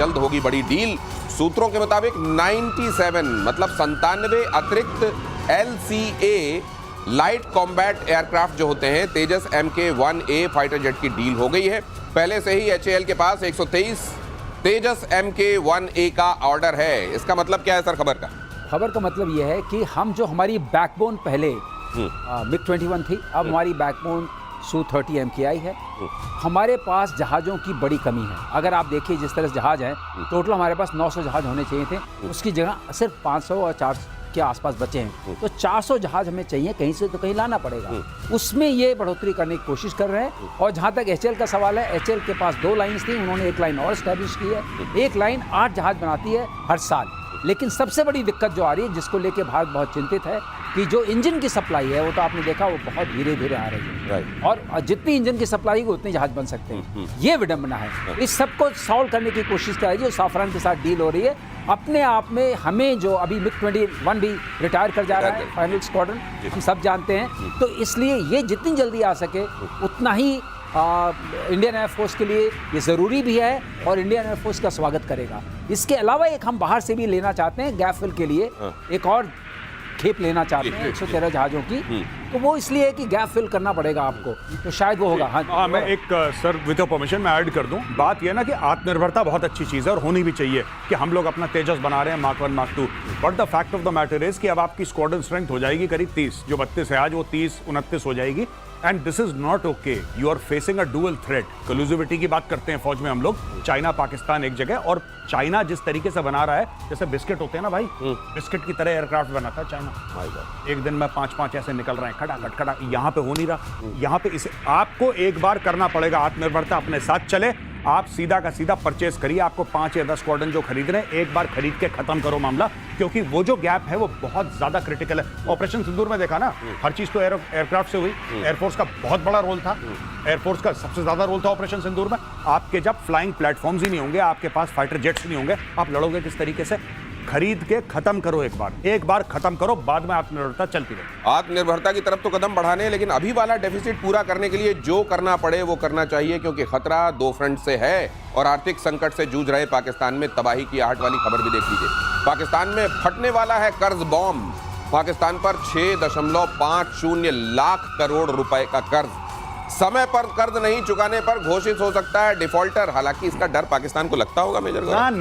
जल्द होगी बड़ी डील। सूत्रों के मुताबिक 97 मतलब 97 अतिरिक्त LCA लाइट कॉम्बैट एयरक्राफ्ट जो होते हैं तेजस MK-1A फाइटर जेट की डील हो गई है। पहले से ही HAL के पास 123 तेजस MK-1A का ऑर्डर है। इसका मतलब क्या है सर खबर का? खबर का मतलब यह है कि हम जो हमारी बैकबोन पहले MiG-21 थी, अब हमारी बैकबोन Su-30 MKI है। हमारे पास जहाज़ों की बड़ी कमी है। अगर आप देखिए जिस तरह से जहाज़ हैं, टोटल हमारे पास 900 जहाज़ होने चाहिए थे, उसकी जगह सिर्फ 500 और 400 के आसपास बचे हैं। तो 400 जहाज़ हमें चाहिए, कहीं से तो कहीं लाना पड़ेगा। उसमें ये बढ़ोतरी करने की कोशिश कर रहे हैं। और जहाँ तक HAL का सवाल है, HAL के पास 2 लाइन्स थी, उन्होंने एक लाइन और स्टैब्लिश की है। एक लाइन 8 जहाज़ बनाती है हर साल। लेकिन सबसे बड़ी दिक्कत जो आ रही है, जिसको लेके भारत बहुत चिंतित है, कि जो इंजन की सप्लाई है वो तो आपने देखा वो बहुत धीरे धीरे आ रही है। और जितनी इंजन की सप्लाई होगी उतने जहाज बन सकते हैं। ये विडंबना है। इस सबको सॉल्व करने की कोशिश कर रही है। साफरान के साथ डील हो रही है। अपने आप में हमें जो अभी MiG-21 भी रिटायर कर जा रहा है, फाइनल स्क्वाड्रन, हम सब जानते हैं। तो इसलिए ये जितनी जल्दी आ सके उतना ही इंडियन एयरफोर्स के लिए ये ज़रूरी भी है और इंडियन एयरफोर्स का स्वागत करेगा। इसके अलावा एक हम बाहर से भी लेना चाहते हैं, गैप फिल के लिए एक और खेप लेना चाहते हैं 113 जहाज़ों की। तो वो इसलिए है कि गैप फिल करना पड़ेगा आपको, तो शायद वो होगा। हाँ, मैं एक सर विद परमिशन मैं ऐड कर दूं। बात यह ना कि आत्मनिर्भरता बहुत अच्छी चीज़ है और होनी भी चाहिए कि हम लोग अपना तेजस बना रहे हैं Mark 1 Mark 2। But the fact of the matter is कि अब आपकी स्क्वाड्रन स्ट्रेंथ हो जाएगी करीब 30, जो 32 है आज वो 30-29 हो जाएगी। And this is not okay. You are facing a dual threat. कलूसिविटी की बात करते हैं फौज में हम लोग, चाइना पाकिस्तान एक जगह, और चाइना जिस तरीके से बना रहा है, जैसे बिस्किट होते हैं ना भाई, बिस्किट की तरह एयरक्राफ्ट बनाता है चाइना। एक दिन में 5-5 ऐसे निकल रहे हैं खड़ा खड़ा। यहाँ पे हो नहीं रहा। यहाँ पे इसे आपको एक बार करना पड़ेगा। आत्मनिर्भरता अपने साथ चले। आप सीधा का सीधा परचेस करिए। आपको 5 या 10 स्क्वाड्रन जो खरीद रहे हैं, एक बार खरीद के खत्म करो मामला, क्योंकि वो जो गैप है वो बहुत ज्यादा क्रिटिकल है। ऑपरेशन सिंदूर में देखा ना, हर चीज तो एयरक्राफ्ट से हुई। एयरफोर्स का बहुत बड़ा रोल था। एयरफोर्स का सबसे ज्यादा रोल था ऑपरेशन सिंदूर में। आपके जब फ्लाइंग प्लेटफॉर्म्स ही नहीं होंगे, आपके पास फाइटर जेट्स नहीं होंगे, आप लड़ोगे किस तरीके से? खरीद के खत्म करो। एक बार खत्म करो, बाद में आत्मनिर्भरता चलती रहे। आत्मनिर्भरता की तरफ तो कदम बढ़ाने, लेकिन अभी वाला डेफिसिट पूरा करने के लिए जो करना पड़े वो करना चाहिए, क्योंकि खतरा 2 फ्रंट से है। और आर्थिक संकट से जूझ रहे पाकिस्तान में तबाही की आहट वाली खबर भी देख लीजिए। पाकिस्तान में फटने वाला है कर्ज बॉम्ब। पाकिस्तान पर 6.50 लाख करोड़ रुपए का कर्ज। समय पर कर्ज नहीं चुकाने पर घोषित हो सकता है डिफॉल्टर। हालांकि इसका डर पाकिस्तान को लगता होगा मेजर गौरव।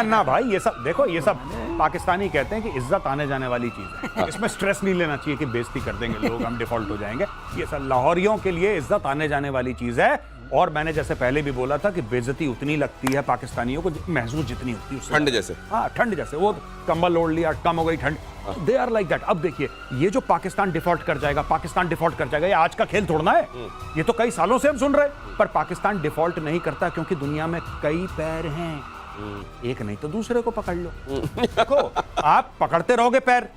ना भाई, ये सब देखो, ये सब पाकिस्तानी कहते हैं कि इज्जत आने जाने वाली चीज है। इसमें स्ट्रेस नहीं लेना चाहिए कि बेइज्जती कर देंगे लोग, हम डिफॉल्ट हो जाएंगे। ये सब लाहौरियों के लिए इज्जत आने जाने वाली चीज है। और मैंने जैसे पहले भी बोला था कि बेइज्जती उतनी लगती है पाकिस्तानियों को महसूस जितनी होती है ठंड जैसे। हाँ, ठंड जैसे। वो कंबल ओढ़ लिया, कम हो गई ठंड। They are like that. अब देखिए, ये जो पाकिस्तान डिफॉल्ट कर जाएगा, पाकिस्तान डिफॉल्ट कर जाएगा, ये आज का खेल थोड़ना है। ये तो कई सालों से हम सुन रहे हैं। पर पाकिस्तान डिफॉल्ट नहीं करता, क्योंकि दुनिया में कई पैर हैं। एक नहीं तो दूसरे को पकड़ लो। देखो, आप पकड़ते रहोगे पैर।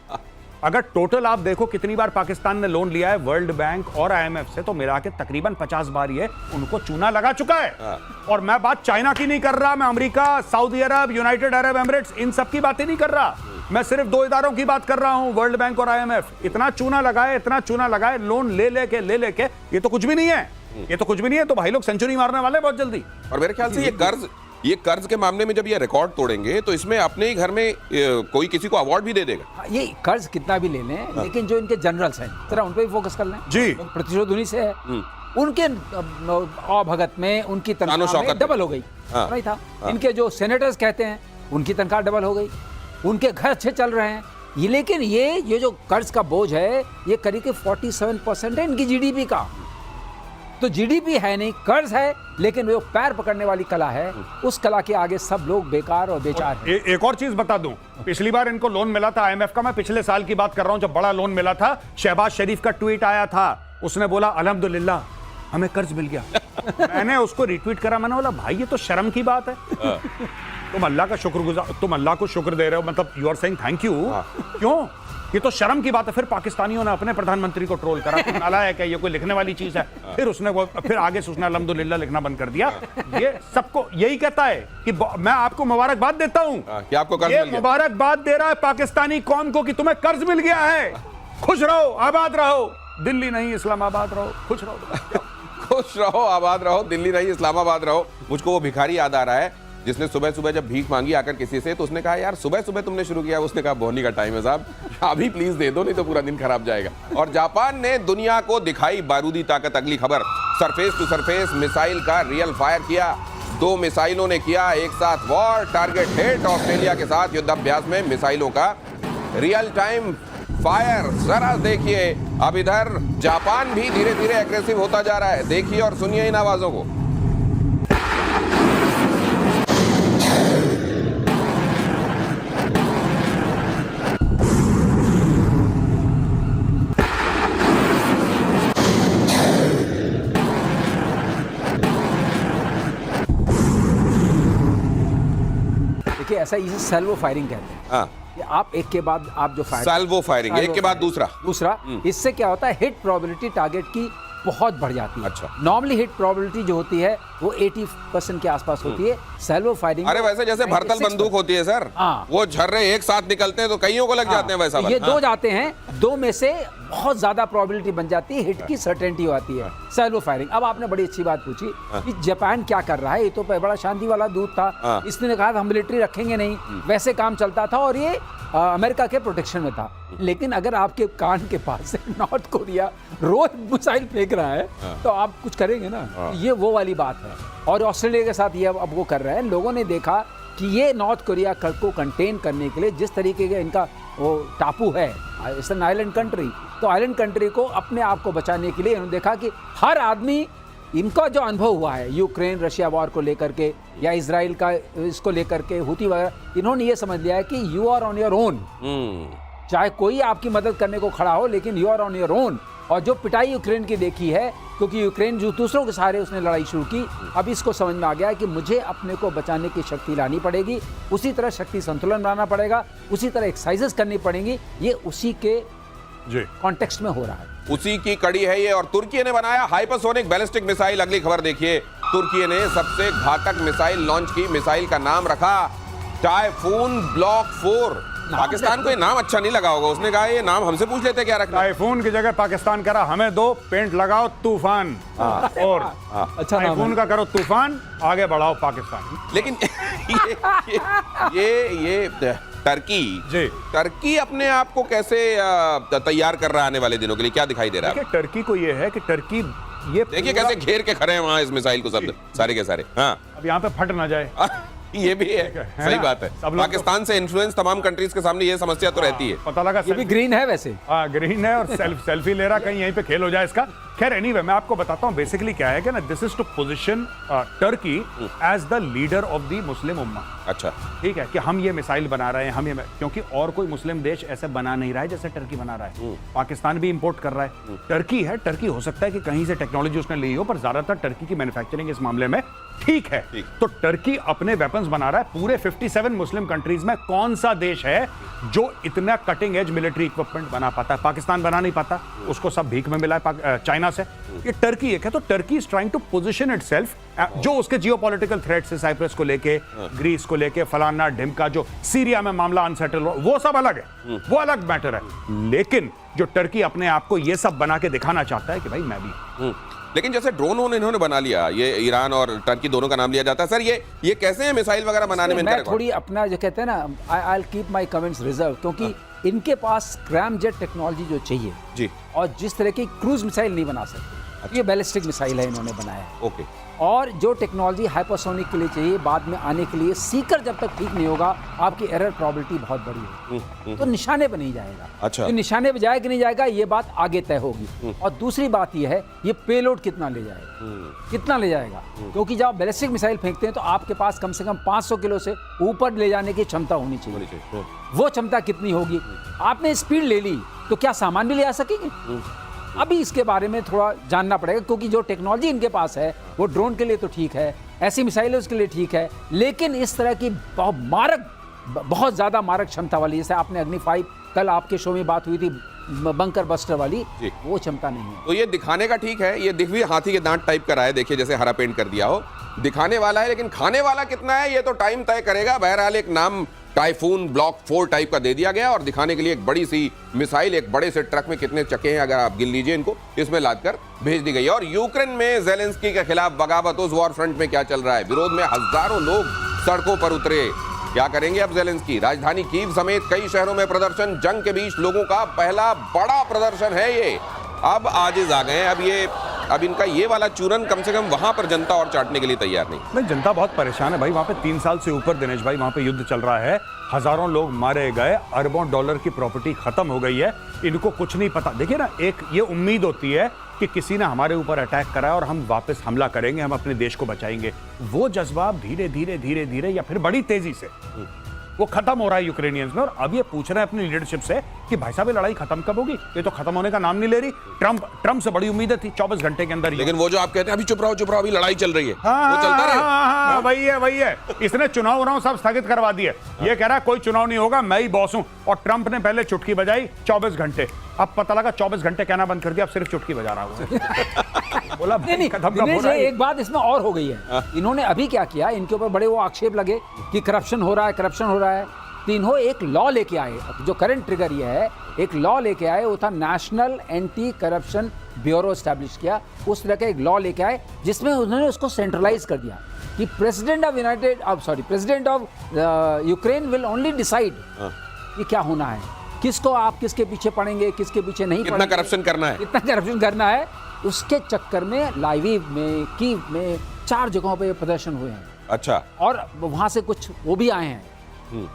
अगर टोटल आप देखो कितनी बार पाकिस्तान ने लोन लिया है वर्ल्ड बैंक और IMF से, तो मिला के तकरीबन 50 बार ये उनको चूना लगा चुका है। और मैं बात चाइना की नहीं कर रहा, मैं अमेरिका, सऊदी अरब, यूनाइटेड अरब एमिरेट्स, इन सब की बातें नहीं कर रहा। मैं सिर्फ 2 इदारों की बात कर रहा हूं, वर्ल्ड बैंक और IMF। इतना चूना लगाए लोन ले लेके, ये तो कुछ भी नहीं है। ये तो कुछ भी नहीं है। तो भाई लोग सेंचुरी मारने वाले बहुत जल्दी। और मेरे ख्याल से ये कर्ज के मामले में जब ये रिकॉर्ड तोड़ेंगे तो इसमें अपने ही घर में कोई किसी को अवार्ड भी दे देगा। ये कर्ज कितना भी ले लें, लेकिन जो इनके जनरल्स हैं जरा उन पे भी फोकस कर लें जी। प्रतिशोध उन्हीं से है। उनके भगत में उनकी तनख्वाह डबल हो गई। नहीं था। इनके जो सेनेटर्स कहते हैं उनकी तनख्वाह डबल हो गई। उनके घर अच्छे चल रहे हैं। ये लेकिन ये जो कर्ज का बोझ है, ये करीब 47% है इनकी GDP का। तो GDP है नहीं, कर्ज है। लेकिन वो पैर पकड़ने वाली कला है, उस कला के आगे सब लोग बेकार और बेचार हैं। एक और चीज बता दूं, पिछली बार इनको लोन मिला था IMF का, मैं पिछले साल की बात कर रहा हूं, जब बड़ा लोन मिला था, शहबाज शरीफ का ट्वीट आया था। उसने बोला अल्हम्दुलिल्लाह हमें कर्ज मिल गया। मैंने उसको रिट्वीट करा। मैंने बोला भाई ये तो शर्म की बात है। तुम अल्लाह का शुक्रगुजार, तुम अल्लाह को शुक्र दे रहे हो, मतलब you are saying thank you. क्यों? ये तो शर्म की बात है। फिर पाकिस्तानियों ने अपने प्रधानमंत्री को ट्रोल करा, नालायक है, ये कोई लिखने वाली चीज है। फिर आगे से उसने अल्हम्दुलिल्लाह लिखना बंद कर दिया। ये सबको यही कहता है कि मैं आपको मुबारकबाद देता हूं कि आपको कर्ज मिल गया। मुबारकबाद दे रहा है पाकिस्तानी कौम को कि तुम्हें कर्ज मिल गया है। खुश रहो, आबाद रहो। दिल्ली नहीं इस्लामाबाद रहो, खुश रहो। खुश रहो, आबाद रहो, दिल्ली नहीं इस्लामाबाद रहो। मुझको वो भिखारी याद आ रहा है जिसने सुबह सुबह जब भीख मांगी आकर किसी से, तो उसने कहा यार सुबह सुबह तुमने शुरू किया। उसने कहा बोहनी का टाइम है साहब, अभी प्लीज दे दो, नहीं तो पूरा दिन खराब जाएगा। और जापान ने दुनिया को दिखाई बारूदी ताकत। अगली खबर, सरफेस टू सरफेस मिसाइल का रियल फायर किया। 2 मिसाइलों ने किया एक साथ वॉर, टारगेट हिट। ऑस्ट्रेलिया के साथ युद्धाभ्यास में मिसाइलों का रियल टाइम फायर। जरा देखिए, अब इधर जापान भी धीरे धीरे एग्रेसिव होता जा रहा है। देखिए और सुनिए इन आवाजों को। देखिए ऐसा इसे सेल्वो फायरिंग कहते हैं। हाँ, कि आप एक के बाद आप जो फायर, साल्वो फायरिंग, एक के बाद दूसरा। इससे क्या होता है, हिट प्रोबेबिलिटी टारगेट की बहुत बढ़ जाती है। अच्छा। नॉर्मली हिट प्रोबेबिलिटी जो होती है वो 80% के आसपास होती है। सेल्वो फायरिंग, अरे वैसे जैसे भरतल बंदूक होती है सर, हाँ। वो झर्रे एक साथ निकलते हैं तो कईयों को लग जाते हैं वैसा ये वाला। 2 जाते हैं, 2 में से बहुत ज्यादा प्रोबेबिलिटी बन जाती है, हिट की सर्टेनिटी आती है। सेल्वो फायरिंग। अब आपने बड़ी अच्छी बात पूछी कि जापान क्या कर रहा है। ये तो बड़ा शांति वाला दूत था, इसने कहा था हम मिलिट्री रखेंगे नहीं, वैसे काम चलता था और ये अमेरिका के प्रोटेक्शन में था। लेकिन अगर आपके कान के पास से नॉर्थ कोरिया रोज मिसाइल फेंक रहा है तो आप कुछ करेंगे ना। ये वो वाली बात है। और ऑस्ट्रेलिया के साथ ये अब वो कर रहे हैं। लोगों ने देखा कि ये नॉर्थ कोरिया को कंटेन करने के लिए जिस तरीके का इनका वो टापू है, इट्स एन आइलैंड कंट्री, तो आइलैंड कंट्री को अपने आप को बचाने के लिए इन्होंने देखा कि हर आदमी, इनका जो अनुभव हुआ है यूक्रेन रशिया वॉर को लेकर के या इजराइल का इसको लेकर के हुती वगैरह, इन्होंने ये समझ लिया है कि you are on your own. चाहे कोई आपकी मदद करने को खड़ा हो, लेकिन you are on your own. और जो पिटाई यूक्रेन की देखी है, क्योंकि यूक्रेन जो दूसरों के सहारे उसने लड़ाई शुरू की, अब इसको समझ में आ गया है कि मुझे अपने को बचाने की शक्ति लानी पड़ेगी, उसी तरह शक्ति संतुलन बनाना पड़ेगा, उसी तरह एक्सरसाइजेस करनी पड़ेंगी। ये उसी के कॉन्टेक्स्ट में हो रहा है, उसी की कड़ी है ये। और तुर्की ने बनाया हाइपरसोनिक बैलिस्टिक मिसाइल। अगली खबर देखिए, तुर्की ने सबसे घातक मिसाइल लॉन्च की। मिसाइल का नाम रखा टाइफून ब्लॉक 4। पाकिस्तान को ये नाम अच्छा नहीं लगा होगा, उसने कहा ये नाम हमसे पूछ लेते क्या रखना। टाइफून की जगह पाकिस्तान करा हमें दो पेंट लगाओ तूफान, और अच्छा टाइफून का करो तूफान, आगे बढ़ाओ पाकिस्तान। लेकिन ये टर्की अपने आप को कैसे तैयार कर रहा है आने वाले दिनों के लिए, क्या दिखाई दे रहा है? टर्की को ये है कि टर्की ये देखिए कैसे घेर के खड़े हैं वहां इस मिसाइल को सब सारे के सारे। हाँ, अब यहाँ पे फट ना जाए, ये भी है सही बात है। पाकिस्तान से इन्फ्लुएंस तमाम कंट्रीज के सामने ये समस्या तो रहती है। पता लगा ये भी ग्रीन है वैसे। हाँ ग्रीन है, और सेल्फी ले रहा, कहीं यहीं पे खेल हो जाए इसका। खैर एनीवे मैं आपको बताता हूँ बेसिकली क्या है कि ना, this is to position Turkey as the leader of the Muslim उम्मा। अच्छा, ठीक है कि हम ये मिसाइल बना रहे हैं, हम ये, क्योंकि और कोई मुस्लिम देश ऐसे बना नहीं रहा है जैसे टर्की बना रहा है। पाकिस्तान भी इंपोर्ट कर रहा है, टर्की है। टर्की हो सकता है कि कहीं से टेक्नोलॉजी उसने ली हो, पर ज्यादातर टर्की की मैन्युफैक्चरिंग इस मामले में ठीक है। तो टर्की अपने वेपन्स बना रहा है। पूरे 57 मुस्लिम कंट्रीज में कौन सा देश है जो इतना कटिंग एज मिलिट्री इक्विपमेंट बना पाता है? पाकिस्तान बना नहीं पाता, उसको सब भीख में मिला है चाइना से। ये टर्की एक है। तो Turkey is trying to position itself, जो उसके जियोपॉलिटिकल थ्रेट्स है, साइप्रस को लेके, ग्रीस को लेके, फलाना ढिमका, जो सीरिया में मामला अनसेटल हो, वो सब अलग है, वो अलग मैटर है। लेकिन जो टर्की अपने आप को ये सब बना के दिखाना चाहता है कि भाई मैं भी। लेकिन जैसे ड्रोन इन्होंने बना लिया, ये ईरान और टर्की दोनों का नाम लिया जाता है सर, ये कैसे है मिसाइल वगैरह बनाने में? मैं थोड़ी अपना जो कहते हैं ना, I will keep my comments reserve, क्योंकि इनके पास स्क्रैमजेट टेक्नोलॉजी जो चाहिए जी, और जिस तरह की क्रूज मिसाइल नहीं बना सकते। ये बैलिस्टिक मिसाइल है इन्होंने बनाया है। ओके। और जो टेक्नोलॉजी हाइपरसोनिक के लिए चाहिए बाद में आने के लिए, सीकर जब तक ठीक नहीं होगा, आपकी एरर प्रोबेबिलिटी बहुत बड़ी है, तो निशाने पर नहीं जाएगा। अच्छा। तो निशाने पर जाएगा कि नहीं जाएगा ये बात आगे तय होगी। और दूसरी बात ये है, ये पेलोड कितना ले जाएगा, कितना ले जाएगा, क्योंकि जब आप बैलिस्टिक मिसाइल फेंकते हैं तो आपके पास कम से कम 500 किलो से ऊपर ले जाने की क्षमता होनी चाहिए। वो क्षमता कितनी होगी? आपने स्पीड ले ली तो क्या सामान भी ले आ सकेंगे? अभी इसके बारे में थोड़ा जानना पड़ेगा, क्योंकि जो टेक्नोलॉजी इनके पास है वो ड्रोन के लिए तो ठीक है, ऐसी मिसाइलें उसके लिए ठीक है, लेकिन इस तरह की बहुत ज़्यादा मारक क्षमता वाली, जैसे आपने अग्नि 5 कल आपके शो में बात हुई थी बंकर बस्टर वाली, वो क्षमता नहीं है। तो ये दिखाने का ठीक है, ये दिख भी हाथी के दांत टाइप का रहा है, देखिए जैसे हरा पेंट कर दिया हो, दिखाने वाला है, लेकिन खाने वाला कितना है ये तो टाइम तय करेगा। बहरहाल एक नाम टाइफून ब्लॉक 4 टाइप का दे दिया गया, और दिखाने के लिए एक बड़ी सी मिसाइल, एक बड़े से ट्रक में कितने चक्के हैं अगर आप गिन लीजिए इनको, इसमें लादकर भेज दी गई है। और यूक्रेन में जेलेंस्की के खिलाफ बगावत, उस वॉर फ्रंट में क्या चल रहा है? विरोध में हजारों लोग सड़कों पर उतरे। क्या करेंगे अब ज़ेलेंस्की? राजधानी कीव समेत कई शहरों में प्रदर्शन, जंग के बीच लोगों का पहला बड़ा प्रदर्शन है ये। अब आजिज आ गए, अब इनका ये वाला चूरन कम से कम वहां पर जनता और चाटने के लिए तैयार नहीं। जनता बहुत परेशान है भाई, वहां पे 3 साल से ऊपर दिनेश भाई वहां पे युद्ध चल रहा है, हजारों लोग मारे गए, अरबों डॉलर की प्रॉपर्टी खत्म हो गई है, इनको कुछ नहीं पता। देखिए ना, एक ये उम्मीद होती है कि किसी ने हमारे ऊपर अटैक करा और हम वापस हमला करेंगे, हम अपने देश को बचाएंगे। वो जज्बा धीरे धीरे या फिर बड़ी तेजी से वो खत्म हो रहा है यूक्रेनियंस में। और अब ये पूछ रहे हैं अपनी लीडरशिप से कि भाई साहब ये लड़ाई खत्म कब होगी? ये तो खत्म होने का नाम नहीं ले रही। ट्रम्प से बड़ी उम्मीदें थी 24 घंटे के अंदर। लेकिन वो जो आप कहते हैं अभी चुप रहो अभी लड़ाई चल रही है, वो चलता रहे। वही है। इसने चुनाव सब स्थगित करवा दिए। ये कह रहा है कोई चुनाव नहीं होगा, मैं ही बॉस हूं। और ट्रम्प ने पहले चुटकी बजाई 24 घंटे, अब पता लगा 24 घंटे कहना बंद कर दिया, अब सिर्फ चुटकी बजा रहा हूं। बोला नहीं, दिनेश जी, एक बात इसमें और हो गई है। इन्होंने अभी क्या किया, इनके ऊपर बड़े वो आक्षेप लगे कि करप्शन हो रहा है। तीनों एक लॉ लेके आए, जो करंट ट्रिगर ये है, एक लॉ लेके आए, वो था national anti corruption bureau establish किया। उस तरह का एक लॉ लेके आए जिसमें उन्होंने उसको सेंट्रलाइज कर दिया कि president of Ukraine will only decide कि क्या होना है, किसको आप किसके पीछे पड़ेंगे, किसके पीछे नहीं कितना पड़ेंगे, करप्शन करना है। उसके चक्कर में लाइव में, कीव में 4 जगहों पे प्रदर्शन हुए हैं। अच्छा, और वहां से कुछ वो भी आए हैं।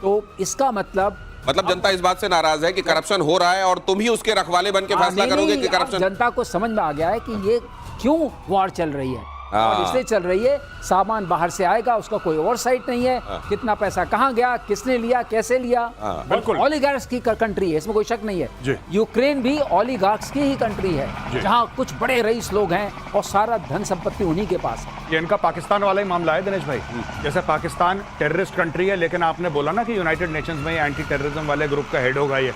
तो इसका मतलब जनता इस बात से नाराज है कि करप्शन हो रहा है और तुम ही उसके रखवाले बन के फैसला करोगे कि करप्शन। जनता को समझ में आ गया है कि ये क्यों वॉर चल रही है, और इसलिए चल रही है। सामान बाहर से आएगा, उसका कोई ओवरसाइट नहीं है, कितना पैसा कहाँ गया, किसने लिया, कैसे लिया। बिल्कुल ओलिगार्क्स की कंट्री है, इसमें कोई शक नहीं है। यूक्रेन भी ओलिगार्क्स की ही कंट्री है, जहाँ कुछ बड़े रईस लोग हैं और सारा धन संपत्ति उन्हीं के पास है। ये इनका पाकिस्तान वाला ही मामला है दिनेश भाई। जैसे पाकिस्तान टेररिस्ट कंट्री है, लेकिन आपने बोला ना कि यूनाइटेड नेशंस में एंटी टेररिज्म वाले ग्रुप का हेड होगा ये।